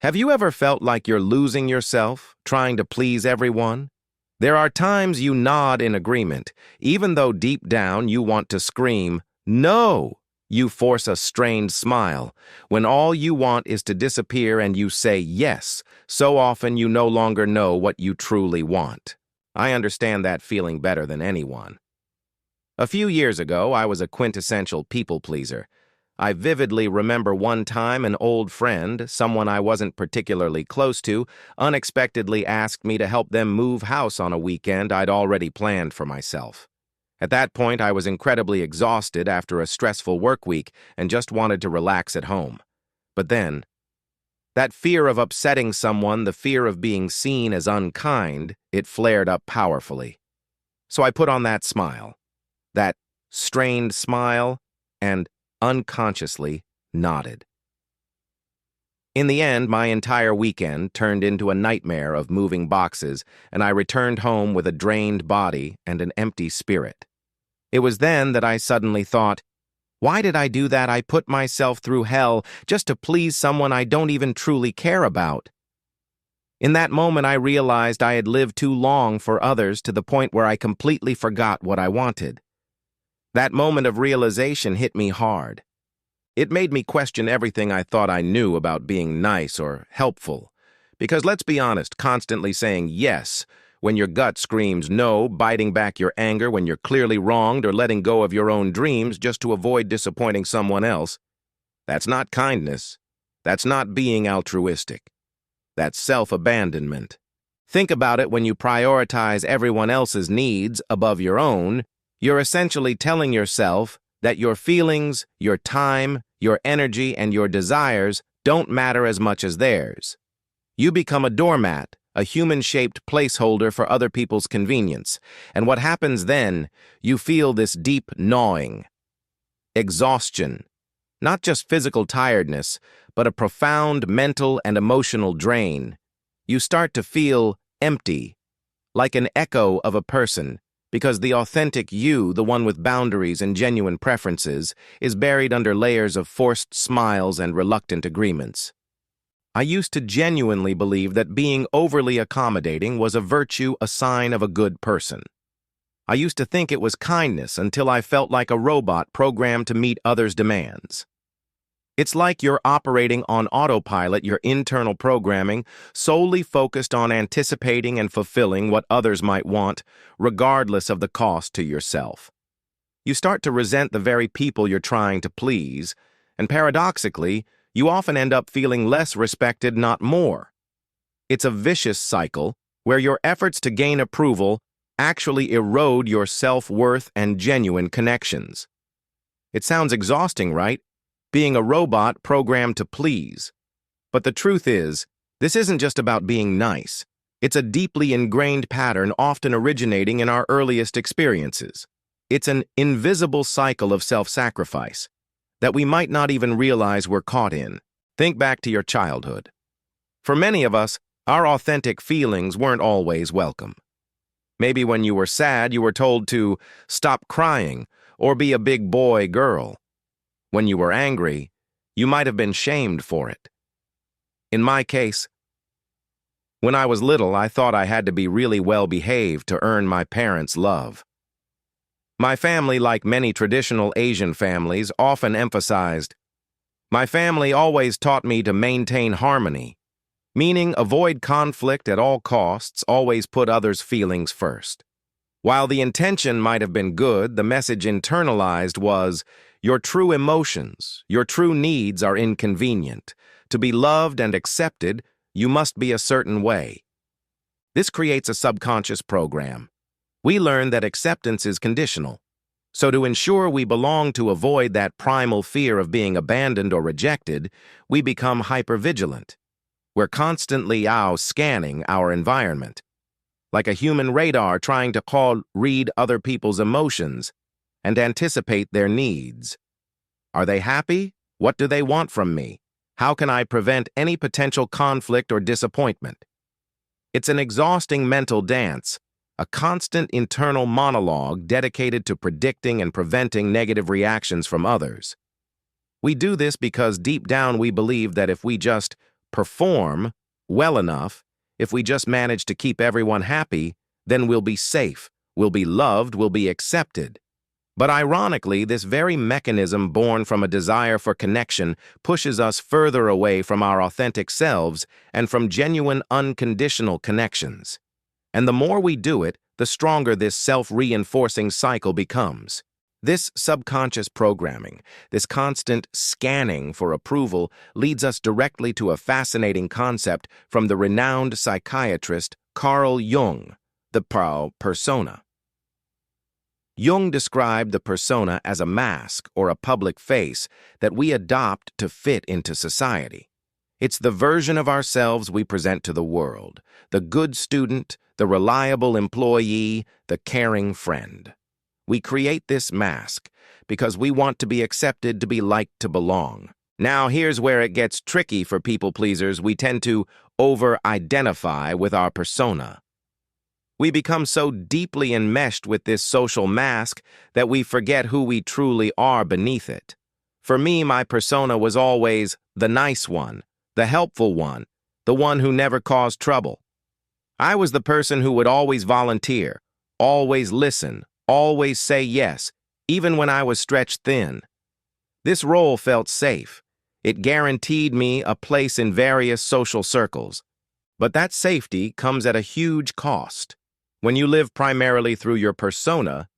Have you ever felt like you're losing yourself, trying to please everyone? There are times you nod in agreement, even though deep down you want to scream, "No!" You force a strained smile, when all you want is to disappear and you say yes, so often you no longer know what you truly want. I understand that feeling better than anyone. A few years ago, I was a quintessential people pleaser. I vividly remember one time an old friend, someone I wasn't particularly close to, unexpectedly asked me to help them move house on a weekend I'd already planned for myself. At that point, I was incredibly exhausted after a stressful work week and just wanted to relax at home. But then, that fear of upsetting someone, the fear of being seen as unkind, it flared up powerfully. So I put on that smile, that strained smile, and unconsciously nodded. In the end, my entire weekend turned into a nightmare of moving boxes, and I returned home with a drained body and an empty spirit. It was then that I suddenly thought, why did I do that? I put myself through hell just to please someone I don't even truly care about. In that moment, I realized I had lived too long for others to the point where I completely forgot what I wanted. That moment of realization hit me hard. It made me question everything I thought I knew about being nice or helpful. Because let's be honest, constantly saying yes when your gut screams no, biting back your anger when you're clearly wronged, or letting go of your own dreams just to avoid disappointing someone else, that's not kindness. That's not being altruistic. That's self-abandonment. Think about it. When you prioritize everyone else's needs above your own, you're essentially telling yourself that your feelings, your time, your energy, and your desires don't matter as much as theirs. You become a doormat, a human-shaped placeholder for other people's convenience. And what happens then? You feel this deep gnawing. Exhaustion. Not just physical tiredness, but a profound mental and emotional drain. You start to feel empty, like an echo of a person, because the authentic you, the one with boundaries and genuine preferences, is buried under layers of forced smiles and reluctant agreements. I used to genuinely believe that being overly accommodating was a virtue, a sign of a good person. I used to think it was kindness until I felt like a robot programmed to meet others' demands. It's like you're operating on autopilot, your internal programming, solely focused on anticipating and fulfilling what others might want, regardless of the cost to yourself. You start to resent the very people you're trying to please, and paradoxically, you often end up feeling less respected, not more. It's a vicious cycle where your efforts to gain approval actually erode your self-worth and genuine connections. It sounds exhausting, right? Being a robot programmed to please. But the truth is, this isn't just about being nice. It's a deeply ingrained pattern often originating in our earliest experiences. It's an invisible cycle of self-sacrifice that we might not even realize we're caught in. Think back to your childhood. For many of us, our authentic feelings weren't always welcome. Maybe when you were sad, you were told to stop crying or be a big boy, girl. When you were angry, you might have been shamed for it. In my case, when I was little, I thought I had to be really well-behaved to earn my parents' love. My family, like many traditional Asian families, often emphasized, my family always taught me to maintain harmony, meaning avoid conflict at all costs, always put others' feelings first. While the intention might have been good, the message internalized was, your true emotions, your true needs are inconvenient. To be loved and accepted, you must be a certain way. This creates a subconscious program. We learn that acceptance is conditional. So to ensure we belong, to avoid that primal fear of being abandoned or rejected, we become hypervigilant. We're constantly scanning our environment, like a human radar trying to read other people's emotions and anticipate their needs. Are they happy? What do they want from me? How can I prevent any potential conflict or disappointment? It's an exhausting mental dance, a constant internal monologue dedicated to predicting and preventing negative reactions from others. We do this because deep down we believe that if we just perform well enough, if we just manage to keep everyone happy, then we'll be safe, we'll be loved, we'll be accepted. But ironically, this very mechanism born from a desire for connection pushes us further away from our authentic selves and from genuine, unconditional connections. And the more we do it, the stronger this self-reinforcing cycle becomes. This subconscious programming, this constant scanning for approval, leads us directly to a fascinating concept from the renowned psychiatrist Carl Jung, the persona. Jung described the persona as a mask or a public face that we adopt to fit into society. It's the version of ourselves we present to the world, the good student, the reliable employee, the caring friend. We create this mask because we want to be accepted, to be liked, to belong. Now, here's where it gets tricky for people pleasers. We tend to over-identify with our persona. We become so deeply enmeshed with this social mask that we forget who we truly are beneath it. For me, my persona was always the nice one, the helpful one, the one who never caused trouble. I was the person who would always volunteer, always listen, always say yes, even when I was stretched thin. This role felt safe. It guaranteed me a place in various social circles. But that safety comes at a huge cost. When you live primarily through your persona,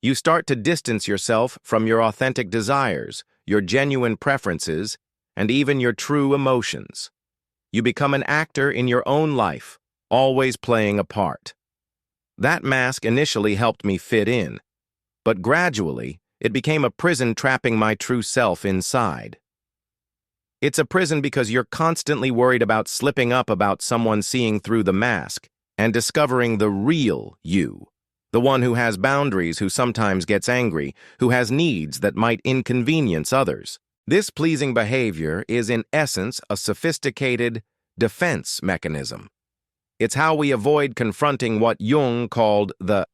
you start to distance yourself from your authentic desires, your genuine preferences, and even your true emotions. You become an actor in your own life, always playing a part. That mask initially helped me fit in, but gradually, it became a prison trapping my true self inside. It's a prison because you're constantly worried about slipping up, about someone seeing through the mask and discovering the real you, the one who has boundaries, who sometimes gets angry, who has needs that might inconvenience others. This pleasing behavior is, in essence, a sophisticated defense mechanism. It's how we avoid confronting what Jung called the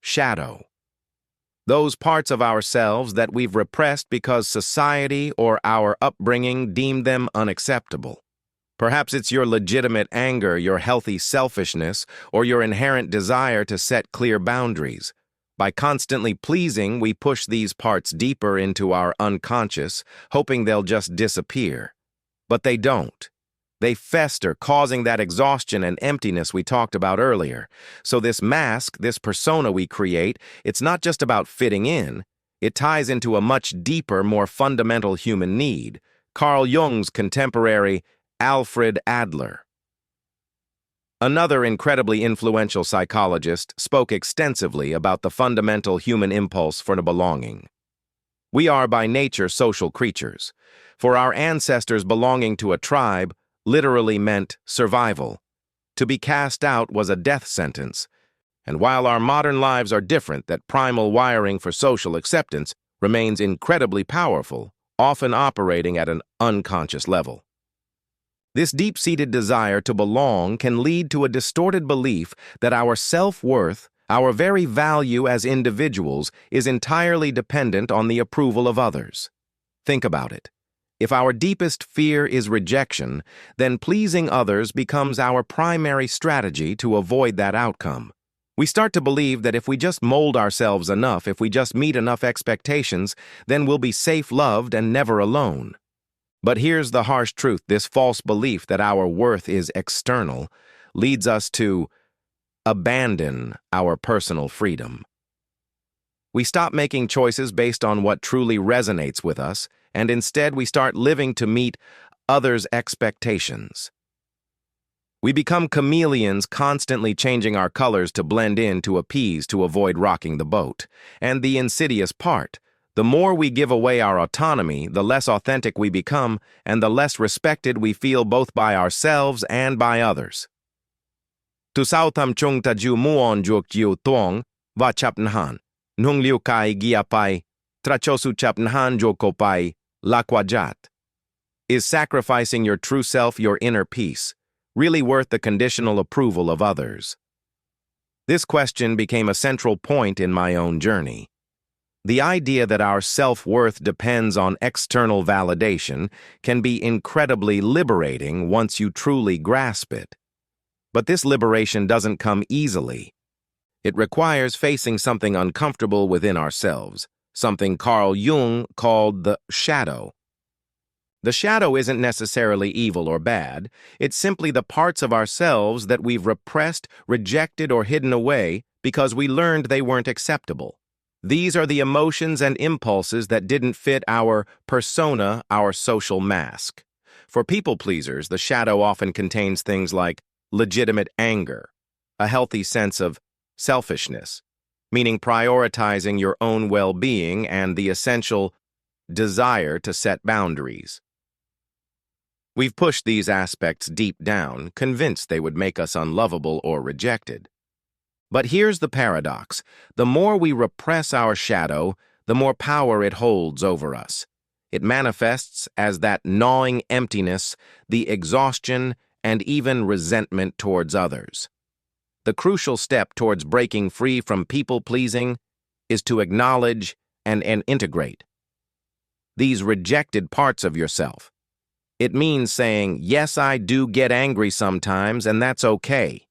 shadow. Those parts of ourselves that we've repressed because society or our upbringing deemed them unacceptable. Perhaps it's your legitimate anger, your healthy selfishness, or your inherent desire to set clear boundaries. By constantly pleasing, we push these parts deeper into our unconscious, hoping they'll just disappear. But they don't. They fester, causing that exhaustion and emptiness we talked about earlier. So this mask, this persona we create, it's not just about fitting in. It ties into a much deeper, more fundamental human need. Carl Jung's contemporary, Alfred Adler. Another incredibly influential psychologist spoke extensively about the fundamental human impulse for belonging. We are by nature social creatures. For our ancestors, belonging to a tribe literally meant survival. To be cast out was a death sentence. And while our modern lives are different, that primal wiring for social acceptance remains incredibly powerful, often operating at an unconscious level. This deep-seated desire to belong can lead to a distorted belief that our self-worth, our very value as individuals, is entirely dependent on the approval of others. Think about it. If our deepest fear is rejection, then pleasing others becomes our primary strategy to avoid that outcome. We start to believe that if we just mold ourselves enough, if we just meet enough expectations, then we'll be safe, loved, and never alone. But here's the harsh truth. This false belief that our worth is external leads us to abandon our personal freedom. We stop making choices based on what truly resonates with us, and instead we start living to meet others' expectations. We become chameleons, constantly changing our colors to blend in, to appease, to avoid rocking the boat. And the insidious part, the more we give away our autonomy, the less authentic we become, and the less respected we feel both by ourselves and by others. Tu sao tham chung ta ju muon juk jiu tuong, va chapnhan, nung liu kai giapai, trachosu chapnhan jokopai, lakwajat. Is sacrificing your true self, your inner peace, really worth the conditional approval of others? This question became a central point in my own journey. The idea that our self-worth depends on external validation can be incredibly liberating once you truly grasp it. But this liberation doesn't come easily. It requires facing something uncomfortable within ourselves, something Carl Jung called the shadow. The shadow isn't necessarily evil or bad. It's simply the parts of ourselves that we've repressed, rejected, or hidden away because we learned they weren't acceptable. These are the emotions and impulses that didn't fit our persona, our social mask. For people-pleasers, the shadow often contains things like legitimate anger, a healthy sense of selfishness, meaning prioritizing your own well-being, and the essential desire to set boundaries. We've pushed these aspects deep down, convinced they would make us unlovable or rejected. But here's the paradox. The more we repress our shadow, the more power it holds over us. It manifests as that gnawing emptiness, the exhaustion, and even resentment towards others. The crucial step towards breaking free from people-pleasing is to acknowledge and integrate these rejected parts of yourself. It means saying, yes, I do get angry sometimes, and that's okay.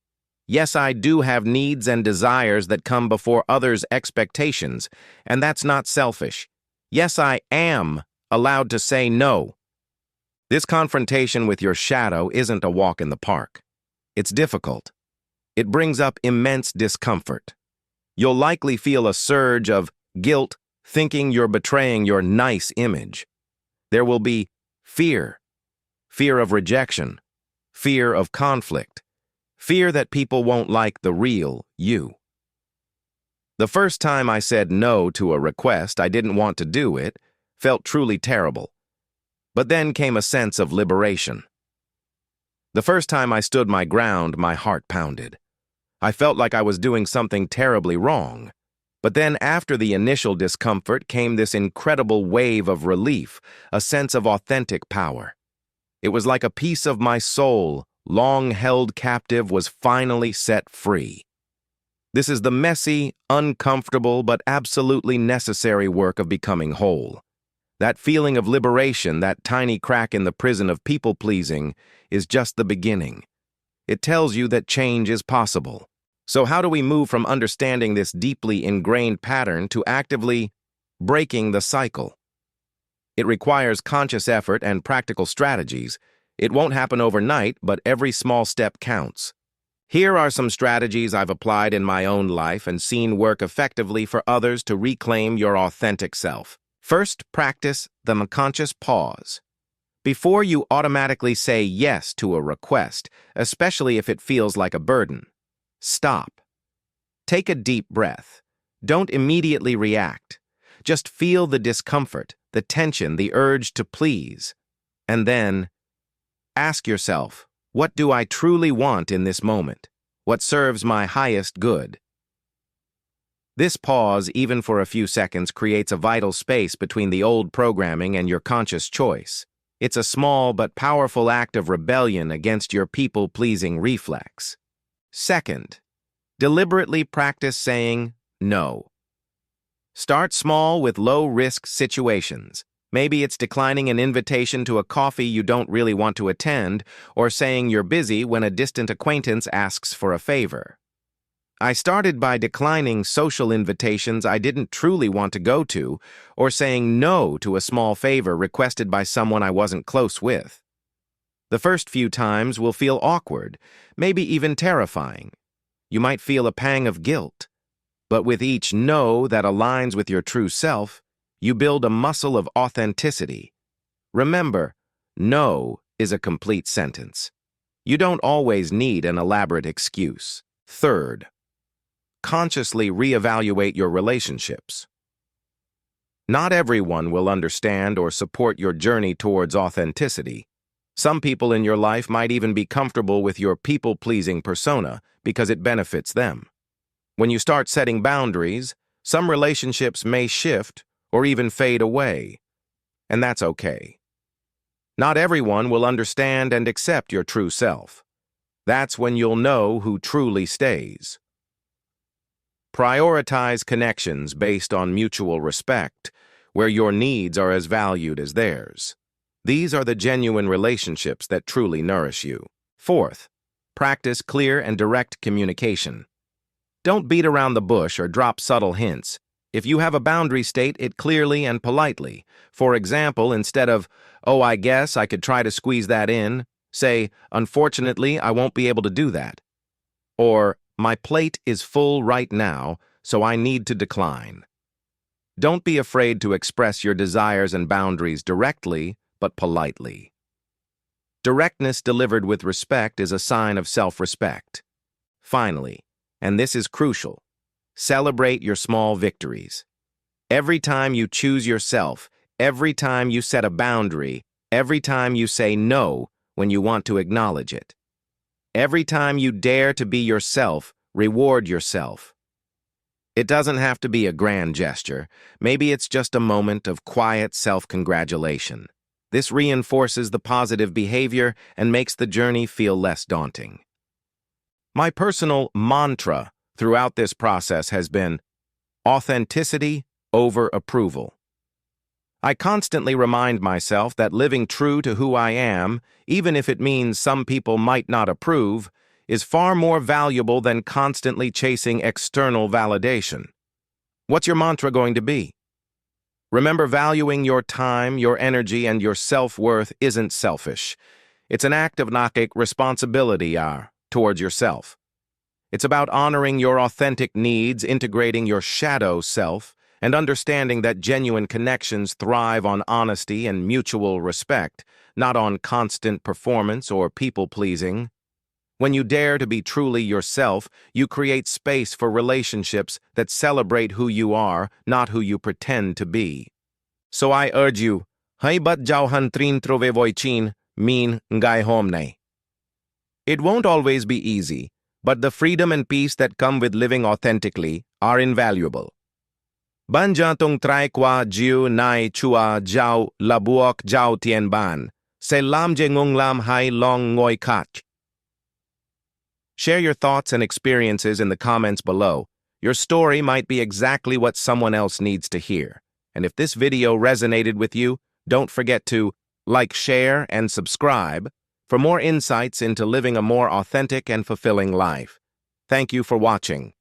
Yes, I do have needs and desires that come before others' expectations, and that's not selfish. Yes, I am allowed to say no. This confrontation with your shadow isn't a walk in the park. It's difficult. It brings up immense discomfort. You'll likely feel a surge of guilt, thinking you're betraying your nice image. There will be fear of rejection, fear of conflict, fear that people won't like the real you. The first time I said no to a request I didn't want to do it felt truly terrible. But then came a sense of liberation. The first time I stood my ground, my heart pounded. I felt like I was doing something terribly wrong. But then after the initial discomfort came this incredible wave of relief, a sense of authentic power. It was like a piece of my soul, long held captive, was finally set free. This is the messy, uncomfortable, but absolutely necessary work of becoming whole. That feeling of liberation, that tiny crack in the prison of people-pleasing, is just the beginning. It tells you that change is possible. So how do we move from understanding this deeply ingrained pattern to actively breaking the cycle? It requires conscious effort and practical strategies. It won't happen overnight, but every small step counts. Here are some strategies I've applied in my own life and seen work effectively for others to reclaim your authentic self. First, practice the unconscious pause. Before you automatically say yes to a request, especially if it feels like a burden, stop. Take a deep breath. Don't immediately react. Just feel the discomfort, the tension, the urge to please. And then, ask yourself, what do I truly want in this moment? What serves my highest good? This pause, even for a few seconds, creates a vital space between the old programming and your conscious choice. It's a small but powerful act of rebellion against your people-pleasing reflex. Second, deliberately practice saying no. Start small with low-risk situations. Maybe it's declining an invitation to a coffee you don't really want to attend, or saying you're busy when a distant acquaintance asks for a favor. I started by declining social invitations I didn't truly want to go to, or saying no to a small favor requested by someone I wasn't close with. The first few times will feel awkward, maybe even terrifying. You might feel a pang of guilt. But with each no that aligns with your true self, you build a muscle of authenticity. Remember, no is a complete sentence. You don't always need an elaborate excuse. Third, consciously reevaluate your relationships. Not everyone will understand or support your journey towards authenticity. Some people in your life might even be comfortable with your people-pleasing persona because it benefits them. When you start setting boundaries, some relationships may shift or even fade away, and that's okay. Not everyone will understand and accept your true self. That's when you'll know who truly stays. Prioritize connections based on mutual respect, where your needs are as valued as theirs. These are the genuine relationships that truly nourish you. Fourth, practice clear and direct communication. Don't beat around the bush or drop subtle hints. If you have a boundary, state it clearly and politely. For example, instead of, "Oh, I guess I could try to squeeze that in," say, "Unfortunately, I won't be able to do that." Or, "My plate is full right now, so I need to decline." Don't be afraid to express your desires and boundaries directly, but politely. Directness delivered with respect is a sign of self-respect. Finally, and this is crucial, celebrate your small victories. Every time you choose yourself, every time you set a boundary, every time you say no when you want to acknowledge it, every time you dare to be yourself, reward yourself. It doesn't have to be a grand gesture. Maybe it's just a moment of quiet self-congratulation. This reinforces the positive behavior and makes the journey feel less daunting. My personal mantra throughout this process has been authenticity over approval. I constantly remind myself that living true to who I am, even if it means some people might not approve, is far more valuable than constantly chasing external validation. What's your mantra going to be? Remember, valuing your time, your energy, and your self-worth isn't selfish. It's an act of responsibility towards yourself. It's about honoring your authentic needs, integrating your shadow self, and understanding that genuine connections thrive on honesty and mutual respect, not on constant performance or people-pleasing. When you dare to be truly yourself, you create space for relationships that celebrate who you are, not who you pretend to be. So I urge you, hai bat jau han trin trove voichin, min ngai homne. It won't always be easy, but the freedom and peace that come with living authentically are invaluable. Ban jatong trai qua jiu nai chua jiao labuok jiao tien ban, se lam je ngung lam hai long ngoi kach. Share your thoughts and experiences in the comments below. Your story might be exactly what someone else needs to hear. And if this video resonated with you, don't forget to like, share, and subscribe for more insights into living a more authentic and fulfilling life. Thank you for watching.